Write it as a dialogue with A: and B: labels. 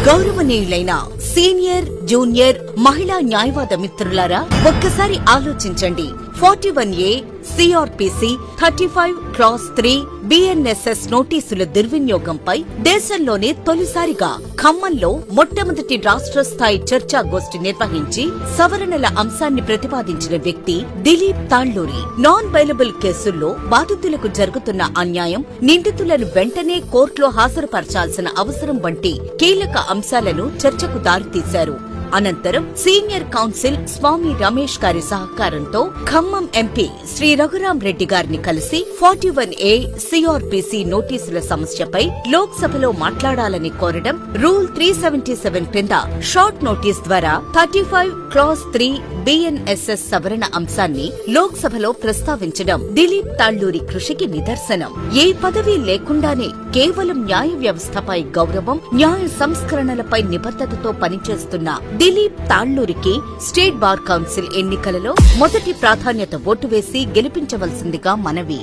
A: గౌరవనీయులైన senior, junior, మహిళా న్యాయవాద మిత్రులారా, ఒక్కసారి ఆలోచించండి. 41A CRPC 35/3 BNSS నోటీసుల దుర్వినియోగంపై దేశంలోనే తొలిసారిగా ఖమ్మంలో మొట్టమొదటి రాష్ట్ర స్థాయి చర్చాగోష్ఠి నిర్వహించి సవరణల అంశాన్ని ప్రతిపాదించిన వ్యక్తి దిలీప్ తాళ్లూరి. నాన్ బెయిలబుల్ కేసుల్లో బాధితులకు జరుగుతున్న అన్యాయం, నిందితులను వెంటనే కోర్టులో హాజరుపరచాల్సిన అవసరం వంటి కీలక అంశాలను చర్చకు దారితీశారు. అనంతరం సీనియర్ కౌన్సిల్ స్వామి రమేష్ గారి సహకారంతో ఖమ్మం ఎంపీ శ్రీ రఘురాం రెడ్డి గారిని కలిసి 41A CRPC నోటీసుల సమస్యపై లోక్ సభలో మాట్లాడాలని కోరడం, రూల్ 377 క్రింద షార్ట్ నోటీస్ ద్వారా 35/3 BNSS సవరణ అంశాన్ని లోక్ సభలో ప్రస్తావించడం దిలీప్ తాళ్లూరి కృషికి నిదర్శనం. ఏ పదవి లేకుండానే కేవలం న్యాయ వ్యవస్థపై గౌరవం, న్యాయ సంస్కరణలపై నిబద్ధతతో పనిచేస్తున్న దిలీప్ తాళ్లూరికి స్టేట్ బార్ కౌన్సిల్ ఎన్నికలలో మొదటి ప్రాధాన్యత ఓటు వేసి గెలిపించవలసిందిగా మనవి.